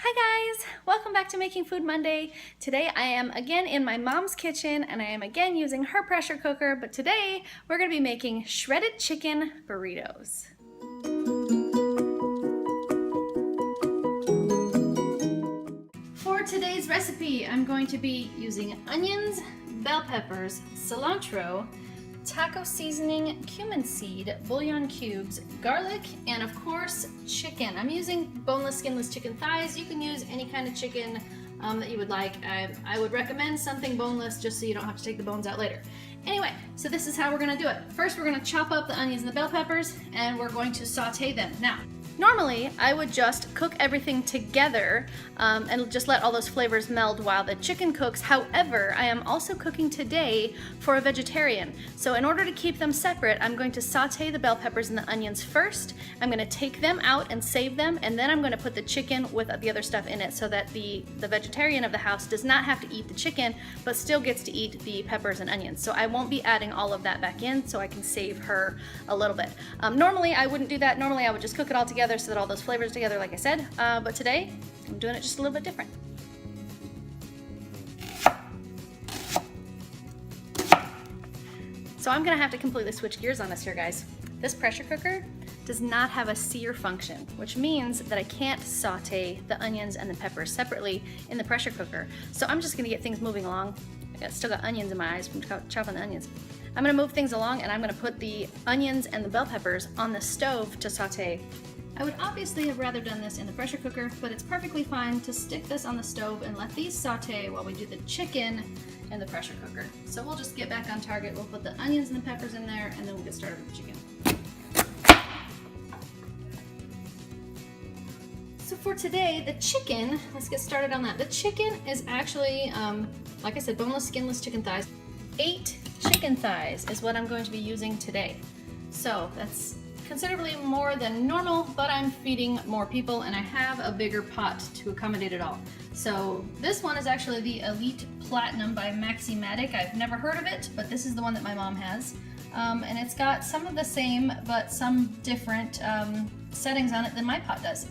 Hi guys, welcome back to Making Food Monday. Today I am again in my mom's kitchen and I am again using her pressure cooker, but today we're going to be making shredded chicken burritos. For today's recipe, I'm going to be using onions, bell peppers, cilantro, taco seasoning, cumin seed, bouillon cubes, garlic, and of course, chicken. I'm using boneless, skinless chicken thighs. You can use any kind of chicken that you would like. I would recommend something boneless just so you don't have to take the bones out later. Anyway, so this is how we're gonna do it. First, we're gonna chop up the onions and the bell peppers, and we're going to saute them. Now, normally, I would just cook everything together and just let all those flavors meld while the chicken cooks. However, I am also cooking today for a vegetarian. So in order to keep them separate, I'm going to saute the bell peppers and the onions first. I'm gonna take them out and save them, and then I'm gonna put the chicken with the other stuff in it so that the vegetarian of the house does not have to eat the chicken, but still gets to eat the peppers and onions. So I won't be adding all of that back in, so I can save her a little bit. Normally, I wouldn't do that. Normally, I would just cook it all together so that all those flavors together, like I said, but today I'm doing it just a little bit different. So I'm gonna have to completely switch gears on this here, guys. This pressure cooker does not have a sear function, which means that I can't saute the onions and the peppers separately in the pressure cooker. So I'm just gonna get things moving along. Still got onions in my eyes from chopping the onions. I'm gonna move things along and I'm gonna put the onions and the bell peppers on the stove to saute. I would obviously have rather done this in the pressure cooker, but it's perfectly fine to stick this on the stove and let these saute while we do the chicken in the pressure cooker. So we'll just get back on target. We'll put the onions and the peppers in there and then we'll get started with the chicken. So for today, the chicken, let's get started on that. The chicken is actually, like I said, boneless, skinless chicken thighs. 8 chicken thighs is what I'm going to be using today. So that's considerably more than normal, but I'm feeding more people and I have a bigger pot to accommodate it all. So this one is actually the Elite Platinum by Maximatic. I've never heard of it, but this is the one that my mom has. And it's got some of the same, but some different settings on it than my pot does.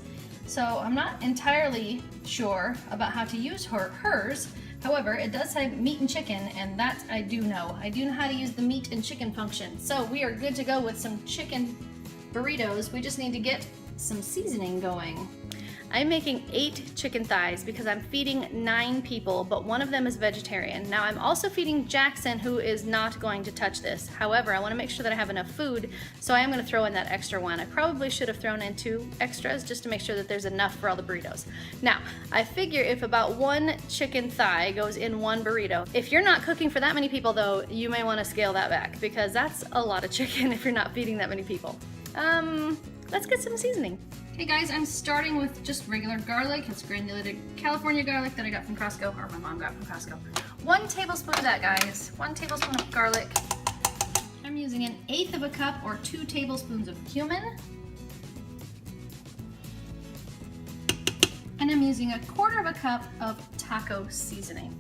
So I'm not entirely sure about how to use hers. However, it does say meat and chicken, and that I do know. I do know how to use the meat and chicken function. So we are good to go with some chicken burritos. We just need to get some seasoning going. I'm making 8 chicken thighs because I'm feeding 9 people, but one of them is vegetarian. Now I'm also feeding Jackson, who is not going to touch this. However, I want to make sure that I have enough food, so I am going to throw in that extra one. I probably should have thrown in 2 extras just to make sure that there's enough for all the burritos. Now, I figure if about 1 chicken thigh goes in 1 burrito, if you're not cooking for that many people though, you may want to scale that back because that's a lot of chicken if you're not feeding that many people. Let's get some seasoning. Hey guys, I'm starting with just regular garlic. It's granulated California garlic that I got from Costco, or my mom got from Costco. 1 tablespoon of that, guys. 1 tablespoon of garlic. I'm using 1/8 of a cup or 2 tablespoons of cumin. And I'm using 1/4 of a cup of taco seasoning.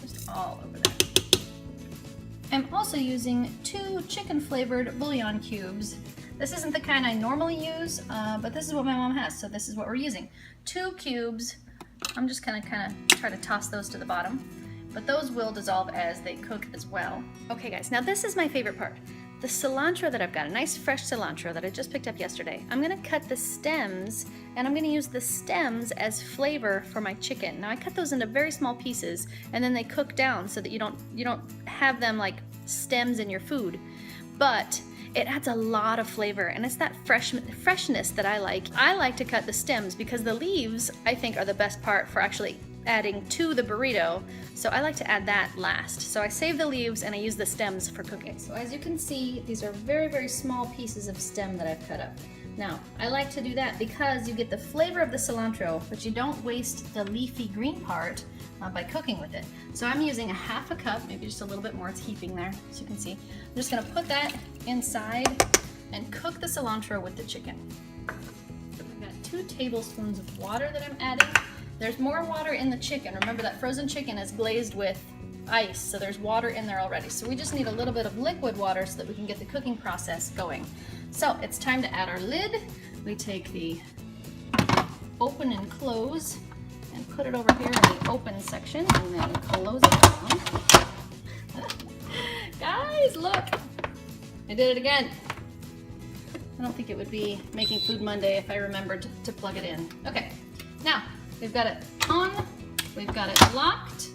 Just all over there. I'm also using 2 chicken flavored bouillon cubes. This isn't the kind I normally use, but this is what my mom has, so this is what we're using. 2 cubes. I'm just gonna kind of try to toss those to the bottom, but those will dissolve as they cook as well. Okay guys, now this is my favorite part. The cilantro that I've got, a nice fresh cilantro that I just picked up yesterday. I'm gonna cut the stems, and I'm gonna use the stems as flavor for my chicken. Now I cut those into very small pieces, and then they cook down so that you don't have them like stems in your food. But it adds a lot of flavor, and it's that freshness that I like. I like to cut the stems because the leaves, I think, are the best part for actually adding to the burrito, so I like to add that last. So I save the leaves and I use the stems for cooking. So as you can see, these are very, very small pieces of stem that I've cut up. Now, I like to do that because you get the flavor of the cilantro, but you don't waste the leafy green part by cooking with it. So I'm using 1/2 a cup, maybe just a little bit more, it's heaping there, as you can see. I'm just gonna put that inside and cook the cilantro with the chicken. I've got 2 tablespoons of water that I'm adding. There's more water in the chicken. Remember that frozen chicken is glazed with ice, so there's water in there already. So we just need a little bit of liquid water so that we can get the cooking process going. So it's time to add our lid. We take the open and close and put it over here in the open section and then close it down. Guys, look! I did it again. I don't think it would be Making Food Monday if I remembered to plug it in. Okay, now we've got it on, we've got it locked.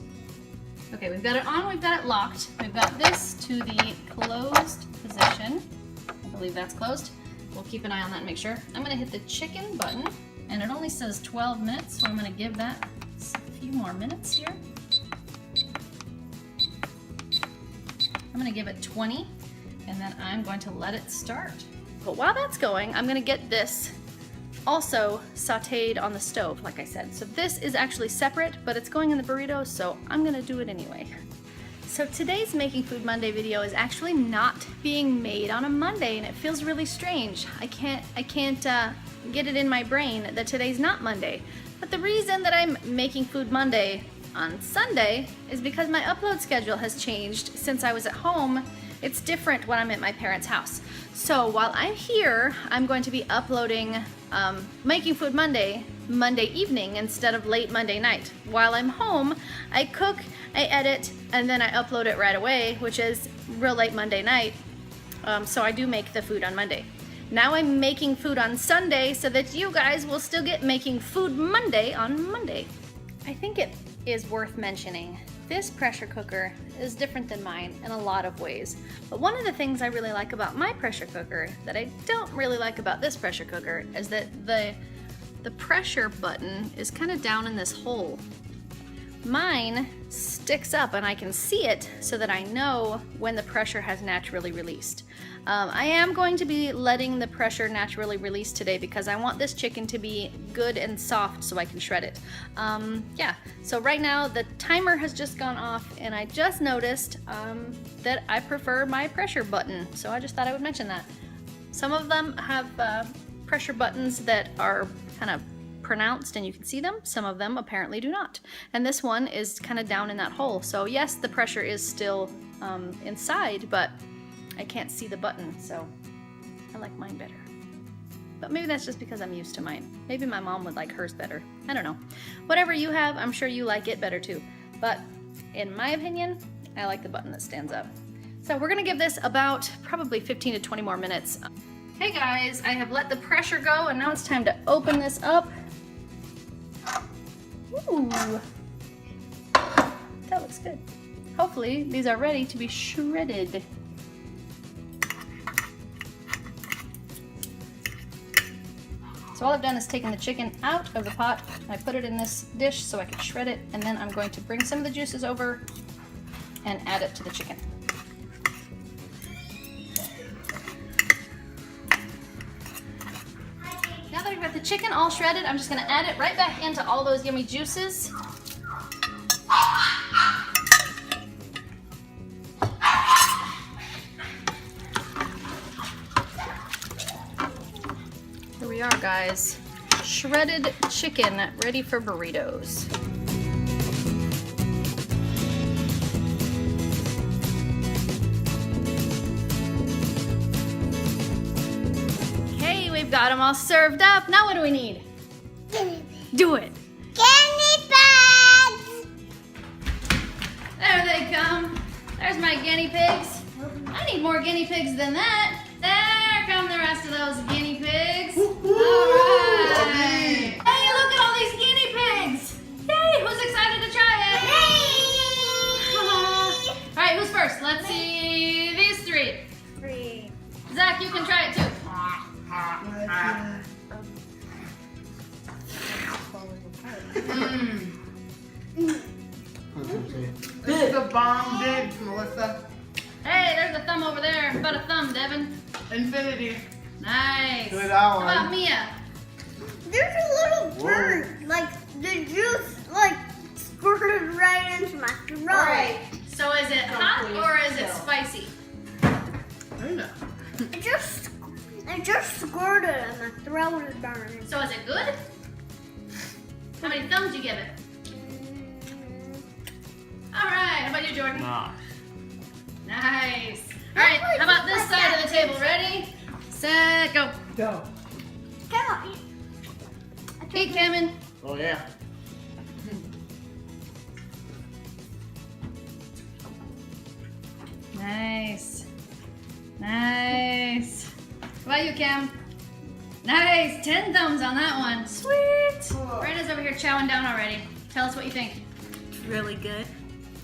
Okay, we've got it on, we've got it locked. We've got this to the closed position. I believe that's closed. We'll keep an eye on that and make sure. I'm gonna hit the chicken button, and it only says 12 minutes, so I'm gonna give that a few more minutes here. I'm gonna give it 20, and then I'm going to let it start. But while that's going, I'm gonna get this also sauteed on the stove, like I said. So this is actually separate, but it's going in the burritos, so I'm gonna do it anyway. So today's Making Food Monday video is actually not being made on a Monday, and it feels really strange. I can't get it in my brain that today's not Monday. But the reason that I'm making Food Monday on Sunday is because my upload schedule has changed since I was at home. It's different when I'm at my parents' house. So while I'm here, I'm going to be uploading Making Food Monday evening instead of late Monday night. While I'm home, I cook, I edit, and then I upload it right away, which is real late Monday night. So I do make the food on Monday. Now I'm making food on Sunday so that you guys will still get Making Food Monday on Monday. I think it is worth mentioning, this pressure cooker is different than mine in a lot of ways. But one of the things I really like about my pressure cooker that I don't really like about this pressure cooker is that the pressure button is kind of down in this hole. Mine sticks up and I can see it so that I know when the pressure has naturally released. I am going to be letting the pressure naturally release today because I want this chicken to be good and soft so I can shred it. Yeah, so right now the timer has just gone off and I just noticed that I prefer my pressure button, so I just thought I would mention that. Some of them have pressure buttons that are kind of pronounced and you can see them. Some of them apparently do not. And this one is kind of down in that hole. So yes, the pressure is still inside, but I can't see the button, so I like mine better. But maybe that's just because I'm used to mine. Maybe my mom would like hers better. I don't know. Whatever you have, I'm sure you like it better too. But in my opinion, I like the button that stands up. So we're gonna give this about probably 15 to 20 more minutes. Hey guys, I have let the pressure go and now it's time to open this up. Ooh, that looks good. Hopefully these are ready to be shredded. So all I've done is taken the chicken out of the pot. I put it in this dish so I can shred it, and then I'm going to bring some of the juices over and add it to the chicken. Now that I've got the chicken all shredded, I'm just gonna add it right back into all those yummy juices. Here we are, guys. Shredded chicken ready for burritos. Okay, we've got them all served up. Now what do we need? Guinea pigs. Do it. Guinea pigs! There they come. There's my guinea pigs. I need more guinea pigs than that. There come the rest of those guinea pigs. Alright. Hey, look at all these guinea pigs. Yay, who's excited to try it? Hey! Alright, who's first? Let's see these three. Three. Zach, you can try it too. This is the bomb digs, Melissa. Hey, there's a thumb over there. How about a thumb, Devin? Infinity. Nice. Good How one. about Mia? There's a little bird, like the juice, like squirted right into my throat. Right. So is it hot or is it spicy? I don't know. It just squirted and my throat is burning. So is it good? How many thumbs you give it? All right. How about you, Jordan? Nice. All right. How about this side of the table? Ready, set, go. Go. Come on. Eat, Cameron. Oh yeah. Nice. Nice. How about you, Cam? Nice. 10 thumbs on that one. Sweet. Brenda's over here chowing down already. Tell us what you think. It's really good.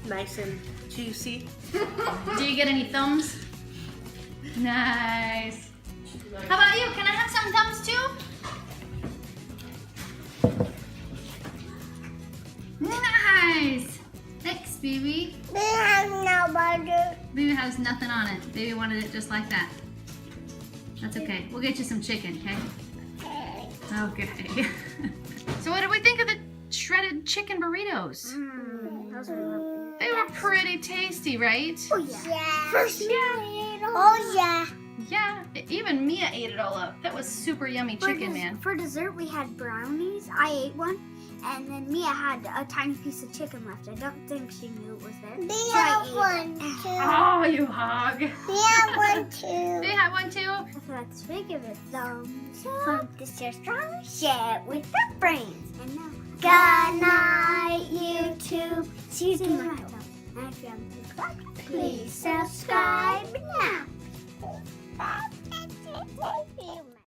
Nice and juicy. Do you get any thumbs? Nice. How about you? Can I have some thumbs too? Nice. Thanks, baby. They have no butter. Baby has nothing on it. Baby wanted it just like that. That's okay. We'll get you some chicken, okay? Okay. So what did we think of the shredded chicken burritos? Those are They were pretty tasty, right? Oh yeah. First Yeah. Oh yeah. Yeah, even Mia ate it all up. That was super yummy chicken, man. For dessert, we had brownies. I ate one, and then Mia had a tiny piece of chicken left. I don't think she knew it was there. They have one too. Oh, you hog. They have one too. They had one too? If that's big of a thumbs up, this is strong. Share it with your friends. And now, good night, YouTube. See you tomorrow. And if you haven't subscribed, please subscribe now.